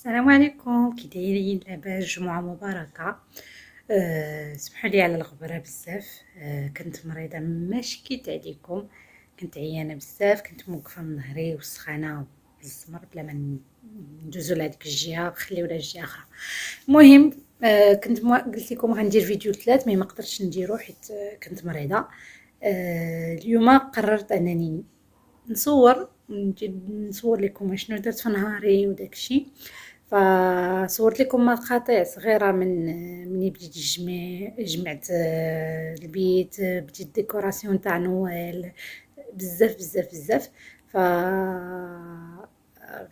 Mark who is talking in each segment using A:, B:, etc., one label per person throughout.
A: السلام عليكم، كي دايرين؟ لاباس؟ جمعة مباركة. سمحوا لي على الغبرة بزاف. كنت مريضة، ما شكيت عليكم. كنت عيانة بزاف، كنت موقفة من ظهري والسخانة والزمر بلا ما ندوزو لهاديك الجهة، خليو لها الجهة اخرى. المهم، كنت قلت لكم غندير فيديو 3 مي ما قدرتش نديرو حيت كنت مريضة. اليوم قررت انني نصور، نجي نصور لكم شنو درت في نهاري وداكشي. فصورت لكم مقاطع صغيره من مني بديت جمعت البيت، بديت ديكوراسيون تاع نويل، بزاف بزاف بزاف. ف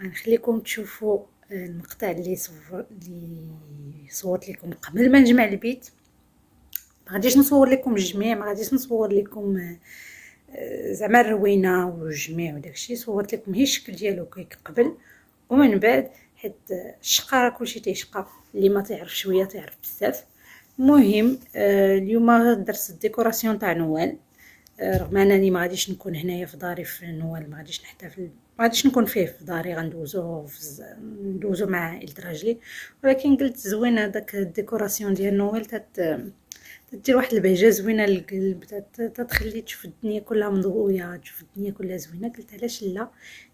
A: غنخليكم تشوفوا المقطع اللي صورت لكم قبل ما نجمع البيت. ما غاديش نصور لكم الجميع، ما غاديش نصور لكم زعما الروينه والجميع وداكشي. صورت لكم هي الشكل ديالو كيك قبل ومن بعد، حيت الشقه راه كلشي تيشقى، اللي ما تعرف شويه تعرف بزاف. المهم، اليوم درت الديكوراسيون تاع نوال. رغم انني ما غاديش نكون هنايا في داري في نوال، ما غاديش نحتفل، ما غاديش نكون فيه في داري، ندوزو مع عائلة راجلي. ولكن قلت زوين هذاك الديكوراسيون ديال نوال، تدير واحد البهجه زوينه للقلب، تتخلي تشوف الدنيا كلها مضويه، تشوف الدنيا كلها زوينه. قلت علاش لا،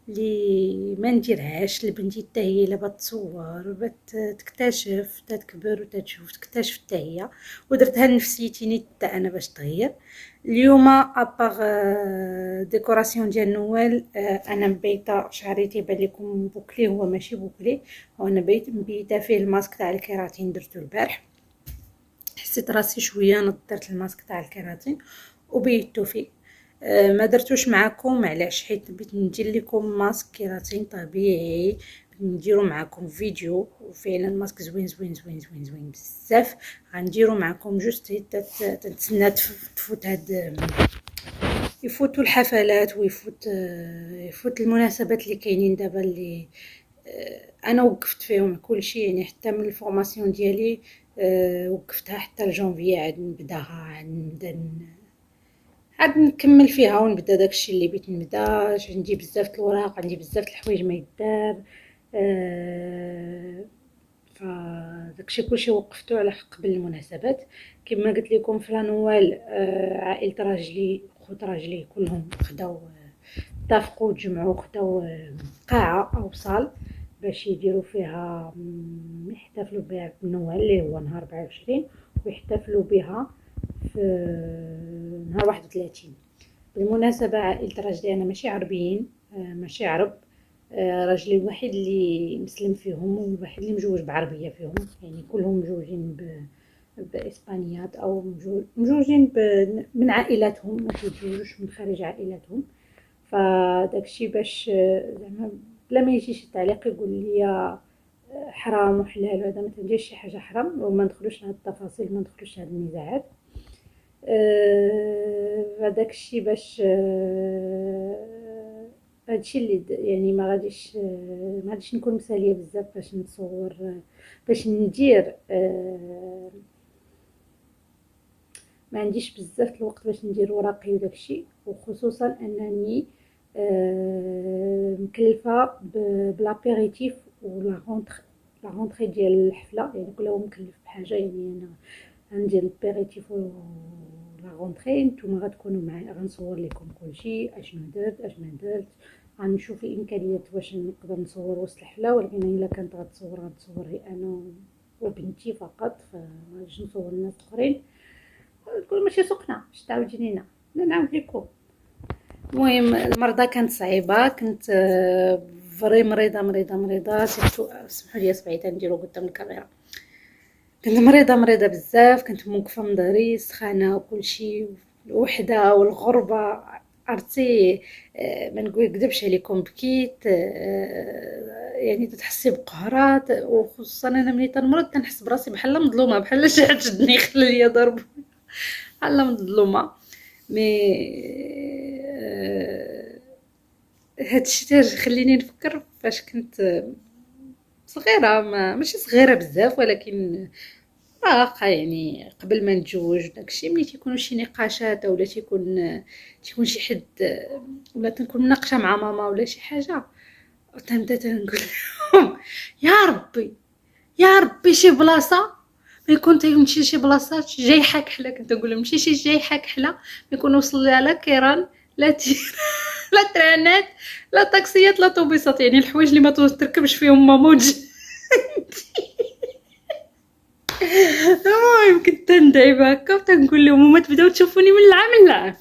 A: اللي ما نديرهاش لبنتي حتى هي الا بغات تصور، بغات تكتشف، تكبر وتشوف، تكتشف حتى هي. ودرتها لنفسيتي نيت حتى انا باش تغير. اليوم ابار ديكوراسيون ديال نوال، انا مبيته شعري تيبان لكم بوكلي، هو ماشي بوكلي، هو انا مبيته فيه الماسك تاع الكيراتين درتو البارح. حسيت راسي شويه نضرت الماسك تاع الكيراتين وبيتو فيه. ما درتوش معكم علاش؟ حيت بغيت ندير لكم ماسك كيراتين طبيعي، نديرو معكم فيديو، وفعلا الماسك زوين زوين زوين زوين زوين بزاف. غنديرو معكم جوست تنتسنى تفوت هاد، يفوتوا الحفلات يفوت المناسبات اللي كاينين دابا، اللي انا وقفت فيهم كلشي، يعني حتى من الفورماسيون ديالي وقفتها حتى لجونفي، عاد نبداها، عاد نكمل فيها ونبدا داكشي اللي بغيت نبدا. عندي بزاف الوراق، عندي بزاف الحوايج ما يدار. فداكشي كلشي وقفتو على قبل المناسبات. كما قلت لكم في لانوال، عائله راجلي، خوت راجلي كلهم خداو، اتفقوا وتجمعوا، خداو قاعه او صال باش يديروا فيها، يحتفلوا بها بنوال اللي هو نهار 24، ويحتفلوا بها في نهار 31. بالمناسبة عائلة راجلي أنا ماشي عربيين، ماشي عرب. راجلي الوحيد اللي مسلم فيهم، والوحيد اللي مجوج بعربية فيهم، يعني كلهم مجوجين بإسبانيات، أو مجوجين من عائلاتهم، ما تجوجوش من خارج عائلاتهم. فداكشي باش زعما بلا ما يجي شي تعليق يقول لي حرام وحلال، هذا ما تنديرش شي حاجه حرام، وما ندخلوش لهاد التفاصيل، ما ندخلوش لهاد النزاعات. هذاك الشيء باش هادشي اللي يعني ما غاديش نكون مثاليه بزاف باش نصور، باش ندير. ما عنديش بزاف الوقت باش ندير وراقي وداكشي، وخصوصا انني مكلفه بلابيريتيف ولا رونطري ديال الحفله، يعني كل يوم مكلف بحاجه. يعني انا غندير البيريتيف و لا رونطري، نتوما غتكونوا معايا، غنصور لكم كلشي اشنو درت اشنو درت. غنشوف الامكانيات واش نقدر نصور وسط الحفله، ولكن الا كانت غتصور غي انا وبنتي فقط، فما غاديش نصور الناس الاخرين، تكون ماشي سخنه باش تعاودي لينا. نعاود لكم. المهم المرضى كانت صعيبه، كنت فري مريضه مريضه مريضه، سيرتو سمحوا لي صبعي نديرو قدام الكاميرا. كنت مريضه بزاف، كنت موقفه من ظهري، السخانه وكلشي، الوحده والغربه، عرفتي. ما نكذبش عليكم، بكيت. يعني تتحسي بقهرات، وخصوصا انا ملي تنمرض كنحس براسي بحال مظلومه، بحال شي حد شدني خلى ليا ضرب، بحال مظلومه. مي هادشي خليني نفكر فاش كنت صغيره، ماشي صغيره بزاف، ولكن باقا يعني قبل ما نتزوج داكشي، ملي تيكونوا شي نقاشات اولا تيكون شي حد، ولا تنكون مناقشه مع ماما ولا شي حاجه، وتنبدا تنقول لهم يا ربي يا ربي شي بلاصه ما يكون تيمشي شي بلاصات جايحه كحله. كنت نقول لهم ماشي شي جايحه كحله، ما يكون وصل لها لا كيران لا لا ترانات لا طاكسيات لا طوبيسات، يعني الحوايج اللي ما تركبش فيهم ماما المهم كنت ندعي هكا وتنقول لهم وما تبداو تشوفوني من العام للعام.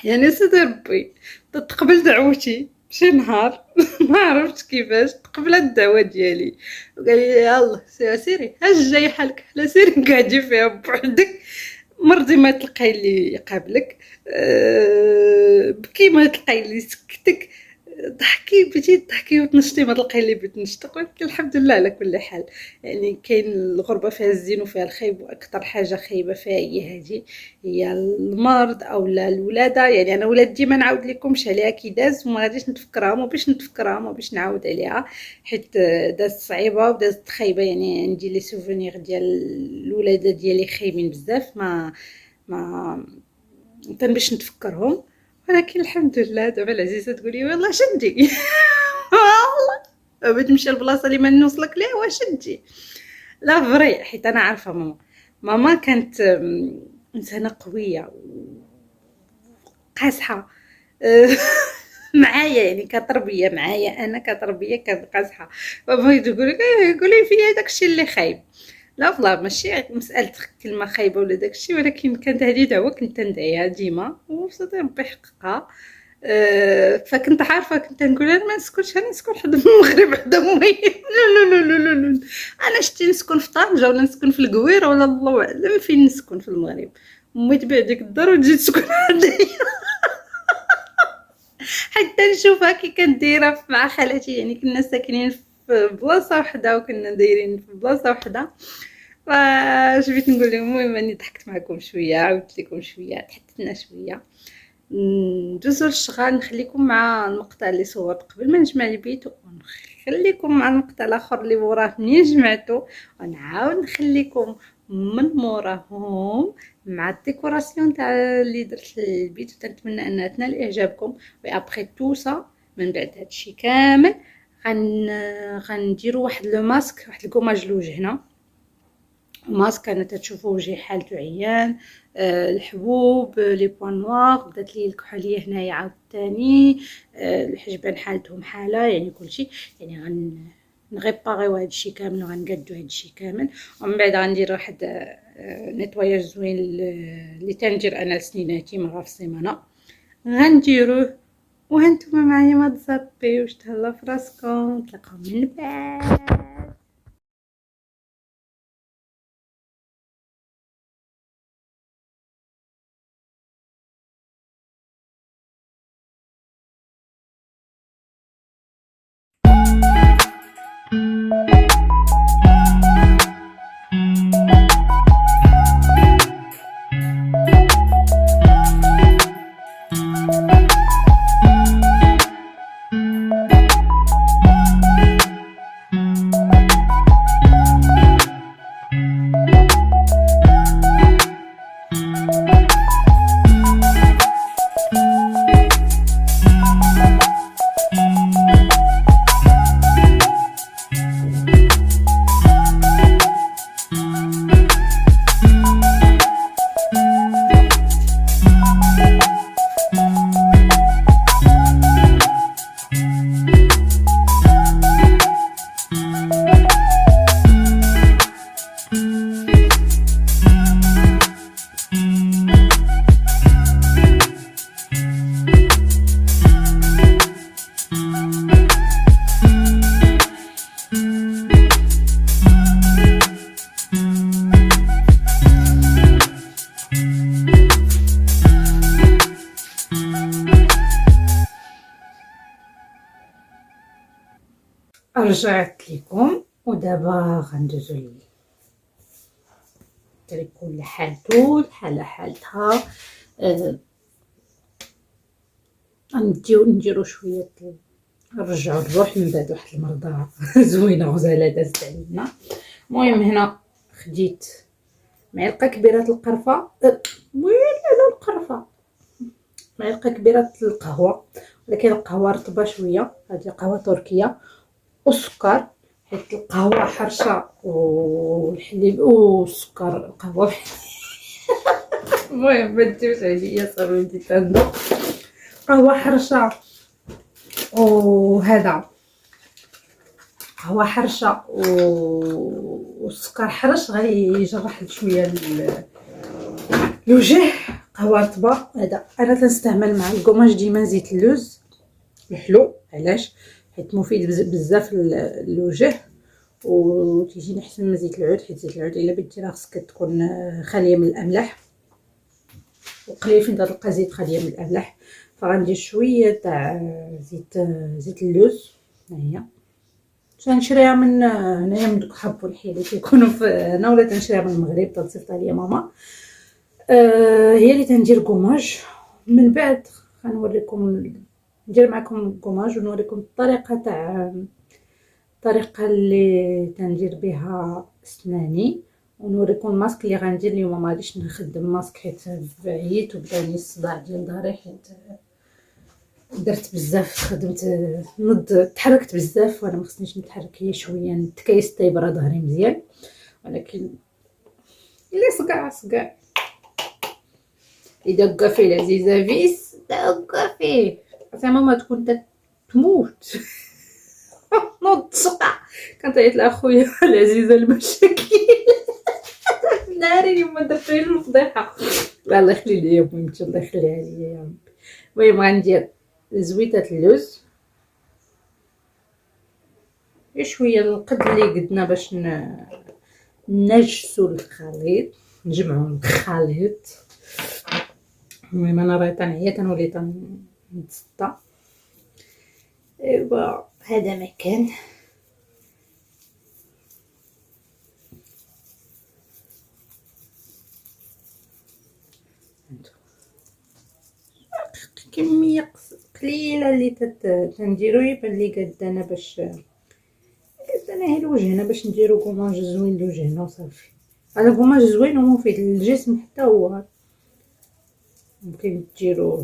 A: يعني سيدي ربي تقبل دعوتي شي نهار ما عرفتش كيفاش تقبلت الدعوه ديالي وقال لي يلا سيري هاج جاي حالك على سيري قاعدي فيها بوحدك، مرضي ما تلقاي اللي يقابلك، بكي ما تلقاي اللي يسكتك، ضحكي بغيتي تضحكي وتنشطي ما تلقاي اللي بتنشطك. ولكن الحمد لله على كل حال، يعني كاين الغربه فيها الزين وفيها الخيب، واكثر حاجه خايبه فيها هي هذه، هي المرض او لا الولاده. يعني انا ولادي ما نعاود لكمش عليها كي داز وما غاديش نتفكرها ما باش نعاود عليها، حيت دازت صعيبه ودازت خايبه. يعني عندي لي سوفونير ديال الولاده ديالي خايبين بزاف، ما باش نتفكرهم. ولكن الحمد لله دابا العزيزه تقولي والله شدي والله بغيت نمشي لبلاصه اللي ما نوصلك ليها واش شدي. لا فري، حيت انا عارفه ماما كانت انسانه قويه وقاصحه معايا، يعني كتربيه معايا انا كتربيه كانت قاصحه. بابا يقول لك قولي فيا داكشي اللي خايب، لا فلا ماشي مساله كلمه خايبه ولا داكشي، ولكن كانت هذه دعوه كنت ندعيها ديما وصدق ربي يحققها. فكنت عارفه كنت نقول انا ما نسكنش، انا نسكن حدا من المغرب حدا امي لا لا لا لا لا، انا شتي نسكن في طنجه ولا نسكن في القويره ولا الله اعلم فين نسكن في المغرب، امي تبيع ديك الدار وتجي تسكن عندي حتى نشوفها كي كانت دايره مع خالتي. يعني كنا ساكنين في بلاصه وحده وكنا دايرين في بلاصه وحده. فاش بغيت نقول لهم المهم اني ضحكت معكم شويه، عاودت لكم شويه، تحدثنا شويه. ندوزو للشغل، نخليكم مع المقطع اللي صورت قبل ما نجمع البيت، ونخليكم مع المقطع الاخر اللي وراه منين جمعته، ونعاود نخليكم من موراهم مع الديكوراسيون تاع اللي درت للبيت. وتنتمنى انها تنال اعجابكم. وابخي تو سا، من بعد هادشي كامل غنديروا واحد لو ماسك، واحد الكوماج لوجهنا، ماسك انا تتشوفوا وجهي حالته عيان. الحبوب لي بوان نوار، بدات لي الكحوليه هنايا عاوتاني. الحجبان حالتهم حاله، يعني كلشي يعني نغيباريو هادشي كامل وغنقادو هادشي كامل. ومن بعد غندير واحد نيطواياج زوين اللي تندير انا لسنيناتي مره في السيمانه غنديروه. وهانتوما معايا ما تزابيوش، تهلاو فراسكم، نتلاقاو من بعد. رجعت لكم ودابا غندوزو التريكو لحالتو الحاله حالتها. نديرو شويه، نرجعو الروح من بعد واحد المرضى زوينه غزاله دازت علينا. المهم هنا خديت معلقه كبيره القرفه، ويلي على القرفه، معلقه كبيره القهوه ولكن القهوه رطبه شويه، هذه قهوه تركيه، والسكر حيت القهوه حرشه والحليب والسكر القهوه المهم ما تجيوش عليا صافي تندق قهوه حرشه وهذا قهوه حرشه والسكر حرش غيجرح شويه الوجه. قهوه رطبه هذا انا تنستعمل مع الكوماج ديما زيت اللوز الحلو. علاش؟ حيت مفيد بزاف للوجه وتيجيني احسن من زيت العود، حيت زيت العود الا بغيتي راه خصك تكون خاليه من الاملاح، وقليل فين تلقى زيت خاليه من الاملاح. فغندير شويه تاع زيت اللوز. ها هي تنشريها من هنايا من دوك حبو الحيه اللي كيكونوا في هنا، ولا تنشريها من المغرب تنصيفطها ليا ماما. هي اللي تندير كوماج. من بعد غنوريكم ندير معكم الكوماج ونوريكم الطريقه اللي تندير بها سناني، ونوريكم الماسك اللي غندير اليوم. ما غاديش نخدم ماسك حيت عييت وبداني الصداع ديال ظهري، حيت درت بزاف، خدمت تحركت بزاف وانا ما خصنيش نتحرك. هي شويه نتكيس طيبره ظهري مزيان، ولكن الا صقع يدق فيه العزيزه فيس دق فيه زعما ما تكون تموت نوض صقع. كنعيط لاخويا العزيزه المشاكل ناري اليوم درت له الفضيحه. الله يخلي ليا بنتي، الله يخليها ليا يا ربي. المهم غندير زويته اللوز شويه القد اللي قدنا باش نجسو الخليط، نجمعو الخليط. المهم انا راهي تنعيا تنولي تنتصدى. ايوا هذا مكان كميه قليله اللي تنديرو يبان لي قدنا باش قدنا هي لوجهنا باش نديرو كوماج زوين لوجهنا وصافي. هذا كوماج زوين ومفيد للجسم حتى هو، ممكن ديروه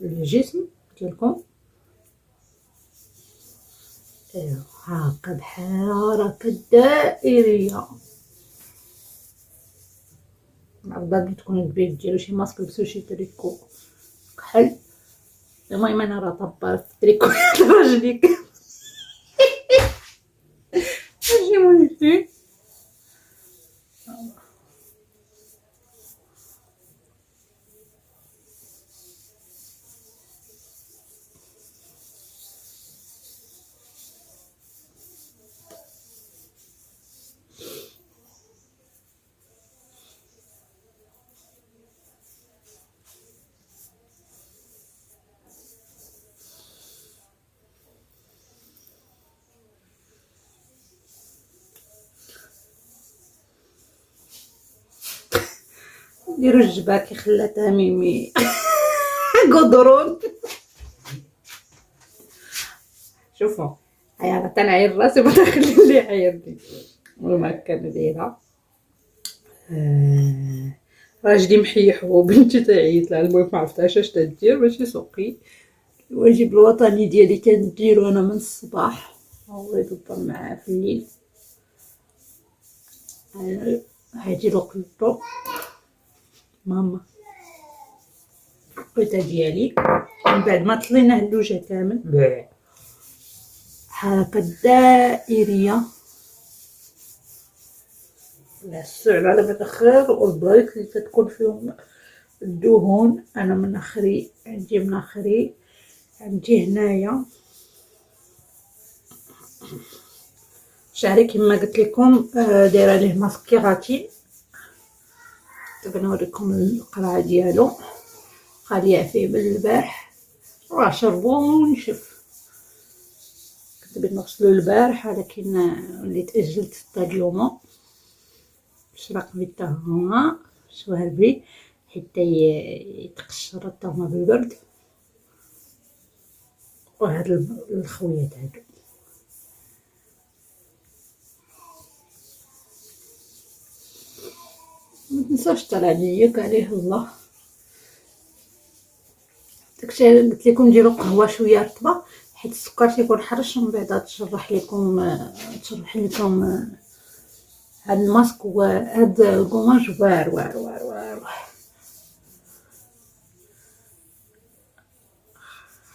A: للجسم ديالكم. هاكا بحركه دائريه. الافضل تكونوا كبير ديروا شي ماسك، لبسوا شي تريكو كحل. المهم انا راه طبرت تريكو راجليك اجي مولتي. ديروا الجباكي خلاتها ميمي قدرون. شوفوا هيا راه تنعير راسي ما تخلي لي عيرني. المهم هكا دايره راجلي محيح وبنتي تعيط لها. المهم ما عرفتهاش اش تدير ماشي سوقي. الواجب الوطني ديالي كنديرو انا من الصباح، هو يدبر معاه في الليل. هادي لقيتو ماما القيته ديالي من بعد ما طليناه اللوجه كامل حركه دائريه السعر على الاخر، والبلايص اللي تتكون فيهم الدهون. انا من اخري عندي من اخري عندي هنايا شعري كما قلت لكم دايره ليه ماسك كيراتين. دابا نوريكم القرعه ديالو خاليه فيه بالبارح راه شربو ونشف. كنت بغيت نغسلو البارح ولكن وليت اجلت حتى اليوم. شرق بيه حتى هما شوالبي حتى يتقشر حتى هما بالبرد. وهاد الخويات هادو متنساوش تراني ياك عليه الله. داكشي قلت لكم ديروا قهوه شويه رطبه حيت السكر تيكون حرش، ومن بعد تشرح لكم هاد الماسك وهاد الكوماج واعر واعر واعر واعر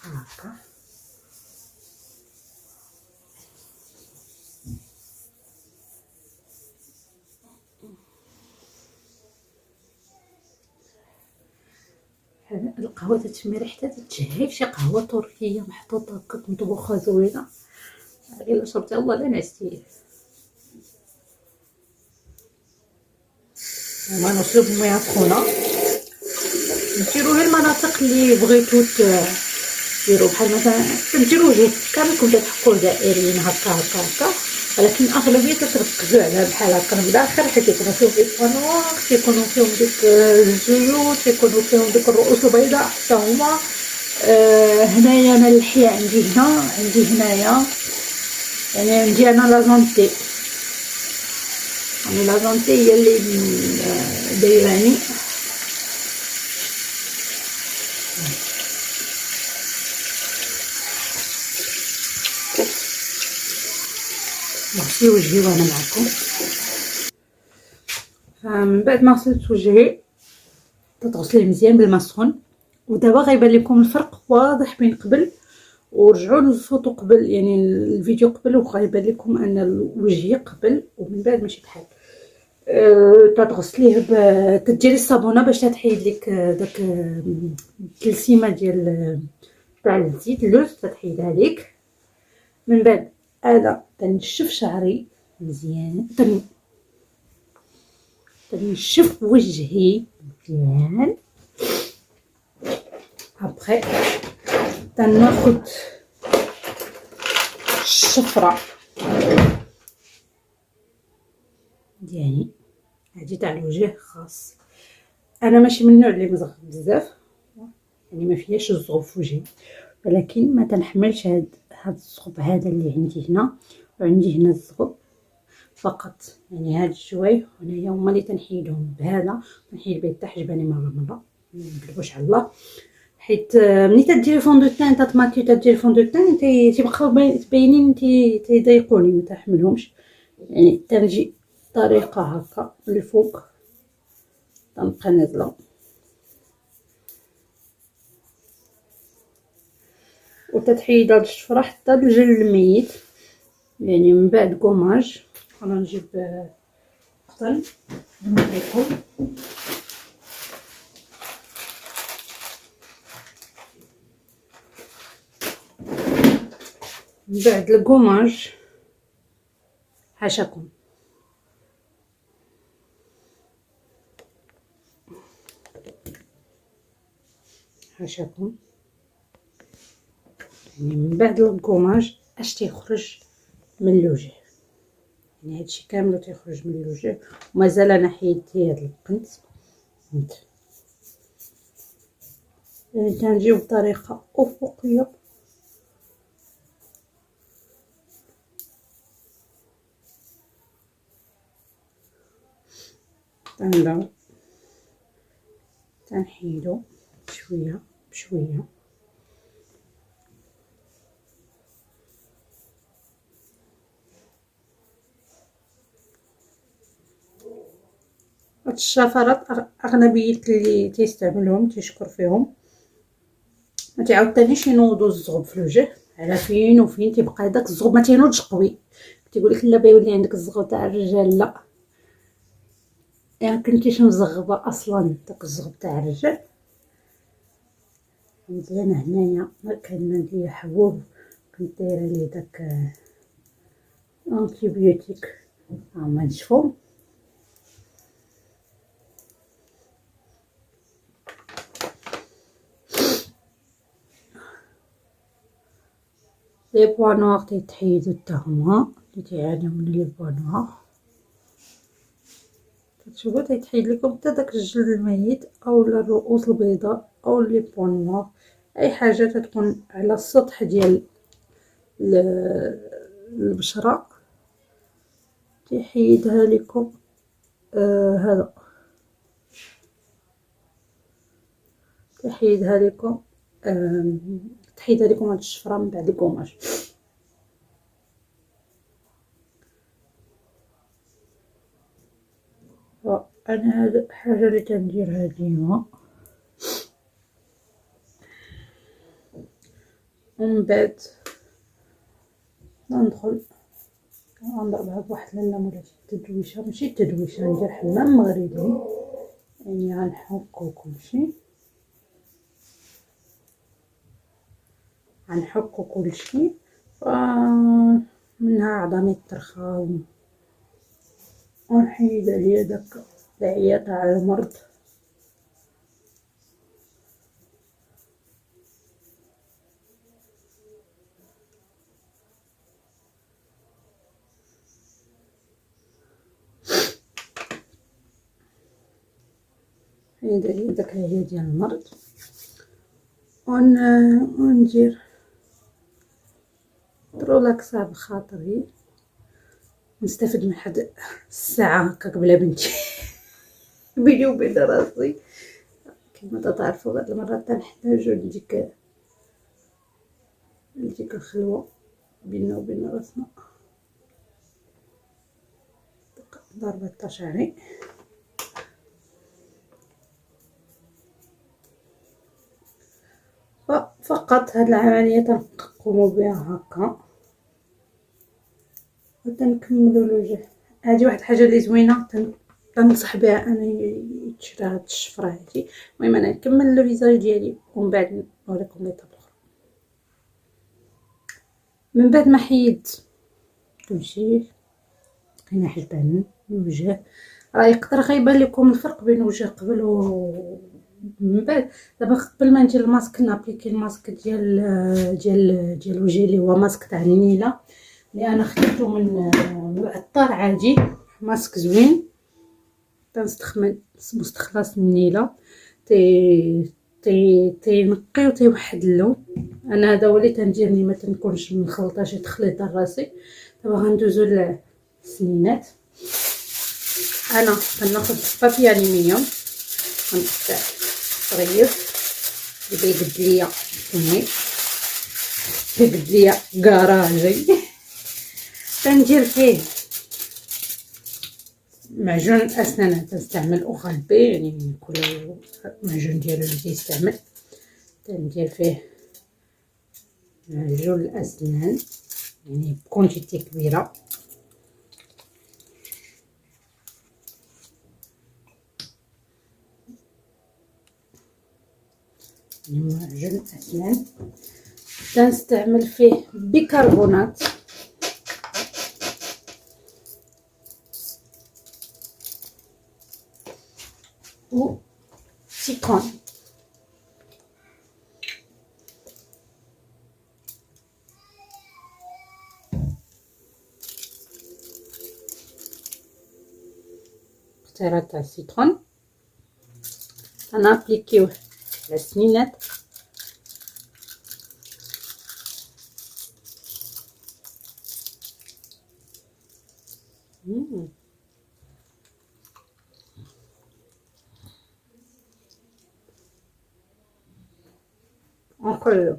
A: هكا. القهوه تتشمي ريحتها تتشهي شي قهوه تركيه محطوطه هكا مطبوخه زوينه، غير الا شربتها والله لا نعستيه. وما نشرب مياه سخونه. ديروا غير المناطق اللي بغيتو ديروا، بحال مثلا كديروا جوج كاملكم تحكوا دائريين هكا هكا هكا، ولكن الاغلبيه تتركزوا على بحال هكا من الاخر، حيت يكونوا فيهم ديك الانواع، تيكونوا فيهم ديك الزيوت، تيكونوا فيهم ديك الرؤوس البيضاء حتى هما. هنايا انا اللحيه عندي هنايا، يعني عندي انا لازونتي، يعني لازونتي هي اللي دايراني. نغسل وجهي وانا معكم. من بعد ما غسلت وجهي تتغسليه مزيان بالماء السخون. ودابا غيبان لكم الفرق واضح بين قبل ورجعوا للفوطو قبل، يعني الفيديو قبل، وغيبان لكم ان وجهي قبل ومن بعد ماشي بحال. تتغسليه تديري الصابونه باش تحيد لك داك التلسيمه ديال تاع الزيت اللوز، تحيدها لك. من بعد انا تنشف شعري مزيان، تنشف وجهي مزيان. ابخي تناخد الشفره ديالي هادي تاع الوجه خاص. انا ماشي من النوع اللي مزغب بزاف، يعني ما فيهاش الزغب في وجهي، ولكن ما تنحملش هاد الزغب هذا اللي عندي هنا وعندي هنا الزغب فقط، يعني هاد الجوايه هنايا هما اللي تنحيدهم بهذا، تنحيد به حتى حجباني مره ما نكذبوش على الله. حيت ملي تديري فون دو تان تطماكي تديري فون دو تان تيبقاو تبينين تيضايقوني ما تحملهمش، يعني تنجي طريقه هكا للفوق تنبقى نازله وتتحيد هاد الشفره حتى الجلد الميت. يعني من بعد كوماج انا نجيب قطن نوريكم. من بعد الكوماج حاشاكم يعني من بعد الكوماج اش تيخرج من الوجه، يعني هادشي كامل تيخرج من الوجه ومازال انا حيدتي هاد القنت. يعني تنجيو بطريقه افقيه تنبداو تنحيدو شويه بشويه. هاد الشفرات اغلبيه اللي تيستعملوهم تيشكر فيهم، ما تعاوتانيش ينوضوا الزغب في الوجه، على فين وفين تيبقى داك الزغب ما تينوضش قوي. تيقول لك لا بيولي عندك الزغب تاع الرجال، لا يعني كنتيش مزغبه اصلا داك الزغب تاع الرجال مزيان. هنايا كان ليا حبوب كنت دايره ليه داك انتيبيوتيك هما نشفو. لي بوا نوار تيتحيدو حتى هما اللي تيعانيو من لي بوا نوار، تشوفوا تيتحيد لكم حتى داك الجلد الميت او الرؤوس البيضاء او لي بوا نوار، اي حاجه تتكون على السطح ديال البشره تيحيدها لكم. هذا تيحيدها لكم تحيد هذيك هاد الشفره من بعد الكوماج. انا هاد الحاجه اللي تنديرها ديما، ومن بعد ندخل نضربها بواحد الليمه ولا شي تدويشه، ماشي تدويشه، ندير حمام مغربي يعني غنحك وكلشي، غنحك وكلشي، منها عظامي الطرخه ونحيد عليا داك العيا تاع المرض. نحيد عليا داك العيا ديال المرض وندير ريلاكسا بخاطري، نستافد من حد الساعه هكاك بلا بنتي بيني وبين راسي. كما تعرفوا بعض المرات تنحتاجو لديك الخلوه بيننا وبين راسنا. ضربة التشعري فقط هاد العمليه تنقوموا بها هكا وتنكملوا الوجه. هذه واحد الحاجه اللي زوينه تنصح بها انا يتشرى هاد الشفره هادي. المهم انا نكمل الفيزاج ديالي ومن بعد نوريكم ليطاب الاخرى. من بعد ما حيدت كلشي لقينا حجبان الوجه، راه يقدر غيبان لكم الفرق بين الوجه قبل من بعد. دابا قبل ما ندير الماسك نابليكي الماسك ديال الوجه اللي هو ماسك تاع النيله اللي انا خديته من العطار عادي، ماسك زوين تنستخدم مستخلص النيله تينقي وتيوحد اللون. انا هذا هو اللي تندير ملي ما تنكونش مخلطه شي تخليطه راسي. دابا غندوزو للسنينات. انا كناخذ بابي الومنيوم غنقطع طريف اللي بيقد ليا فمي، بيقد ليا كراجي. تندير فيه معجون الاسنان، تنستعمل اوغال بي يعني كل معجون ديالو اللي تيستعمل. تندير فيه معجون الاسنان يعني بكونتيتي كبيره. معجون الاسنان تنستعمل فيه بيكربونات و سيكون. قطره تاع السيترون غنابليكيوه على السنينات. نقلو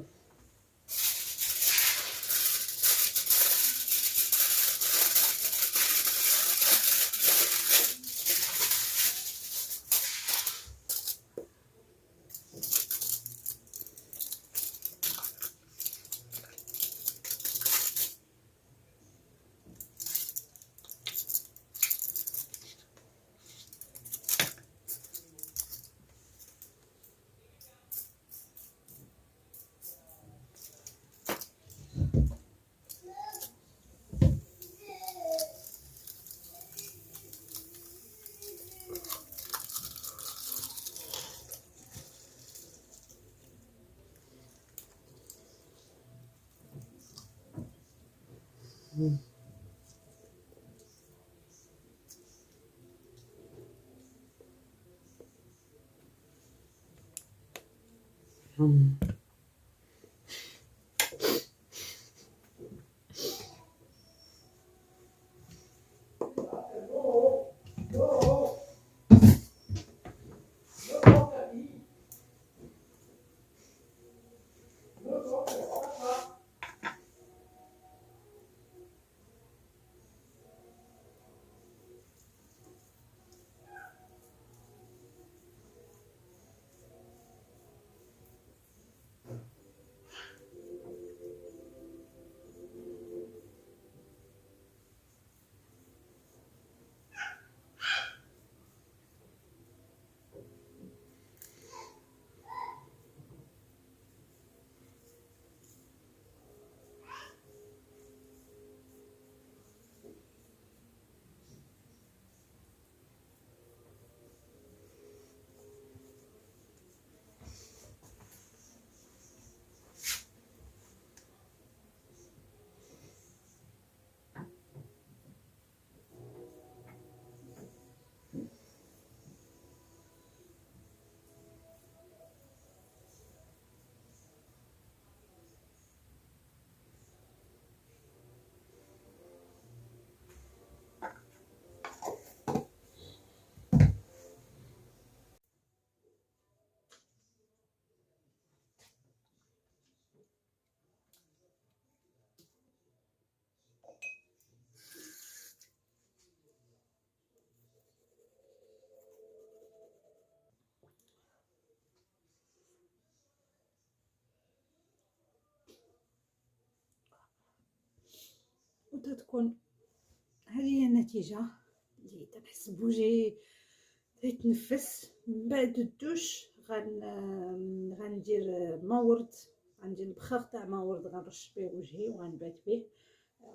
A: تتكون هذه هي النتيجه اللي تنحس بوجهي يتنفس. من بعد الدوش غندير ماورد، غندير البخار تاع ماورد غنرش به وجهي وغنبات به.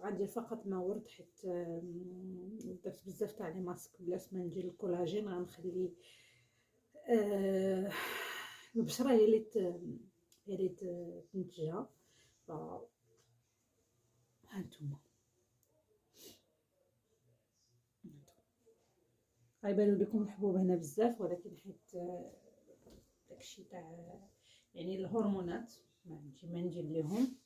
A: غندير فقط ماورد حيت درت بزاف تاع لي ماسك بلاص ما ندير الكولاجين غنخلي البشره هي اللي تنتجها. ف هانتوما غيبانو لكم الحبوب هنا بزاف، ولكن حيت داكشي تاع يعني الهرمونات ما ندير ليهم.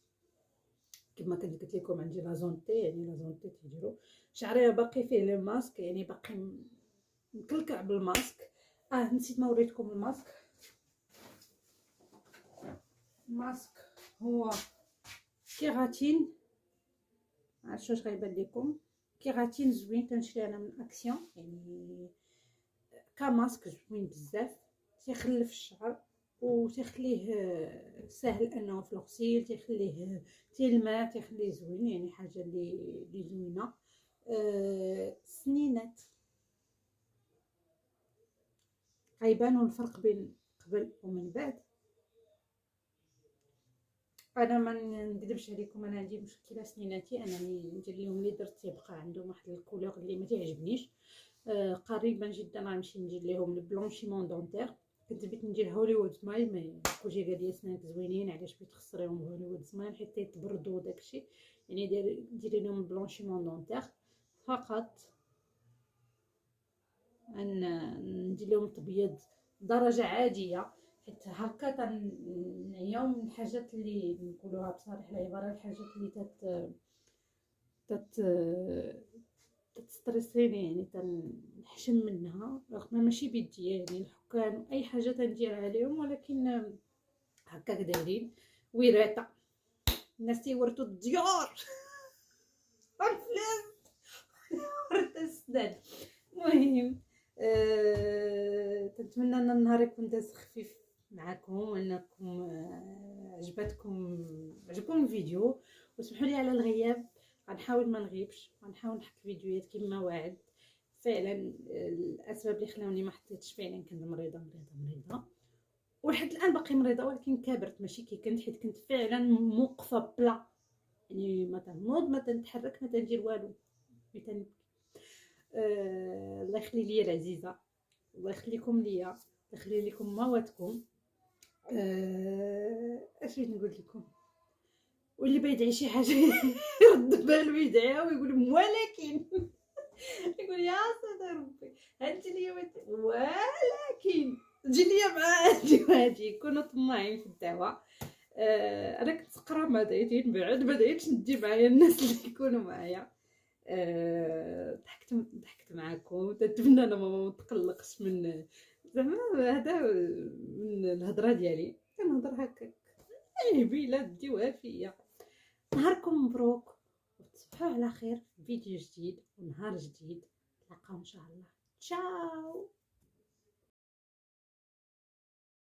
A: كما كنت قلت لكم عندي لازونتي، يعني لازونتي تيديروا شعري باقي فيه لي ماسك، يعني باقي مكلكع بالماسك. نسيت ما وريتكم الماسك. الماسك هو كيراتين، عرفتش واش غيبان لكم. كيراتين زوين كنشري انا من اكسيون، يعني كماسك زوين بزاف، تيخلف الشعر وتيخليه سهل انه في الغسيل، تيخليه تيلمع، تيخليه زوين، يعني حاجه اللي زوينه. سنينات غيبانوا الفرق بين قبل ومن بعد. انا ما نكذبش عليكم، انا عندي مشكله سنيناتي، انا ندير لهم اللي درت تيبقى عندهم واحد الكولور اللي ما تعجبنيش. قريبا جدا غنمشي ندير لهم البلونشيمون دونتير. كنت بغيت ندير هوليوود سمايل، مي كلشي قال لي سنانك زوينين علاش بغيت تخسريهم هوليوود سمايل حيت تيتبردوا داكشي، يعني ديري لهم بلونشيمون دونتير فقط. ندير لهم تبيض درجه عاديه، حيت هكا تنعياو من الحاجات اللي نقولوها بصريح العباره، الحاجات اللي تت تستريسيني، يعني تنحشم منها رغم ماشي بيدي، يعني الحكام اي حاجه تنديرها عليهم، ولكن هكاك دايرين ويراتا الناس تيورثوا الديار الفلوس ورث السنان. المهم تنتمنى ان النهار يكون داز خفيف معكم، وانكم عجبكم الفيديو، وسمحوا لي على الغياب. غنحاول ما نغيبش، غنحاول نحط الفيديوهات كما وعد. فعلا الاسباب اللي خلاوني ما حطيتش، فعلا كنت مريضه ولحد الان باقي مريضه، ولكن كبرت ماشي كي كنت، حيت كنت فعلا موقفه بلا، يعني ما تنوض ما تنتحرك ما تندير والو. الله يخلي لي العزيزه، الله يخليكم ليا، الله يخلي لكم مواتكم. اش بغيت نقول لكم؟ واللي بيدعي شي حاجه يرد بالو يدعيها ويقول ولكن يقول يا سيدي ربي انت اليوم ولكن تجي ليا مع هادي وهادي. كونوا طماعين في الدعوه. انا كنت سقرا ما دايتين بعد ما دايتش ندي معايا الناس اللي يكونوا معايا. ضحكت معكم، نتمنى انا ما تقلقش من زعما هذا من الهضره ديالي، كنهضر هكاك بلا ديوها فيا. نهاركم مبروك وتصبحوا على خير في فيديو جديد ونهار جديد. نتلاقاو ان شاء الله. تشاو.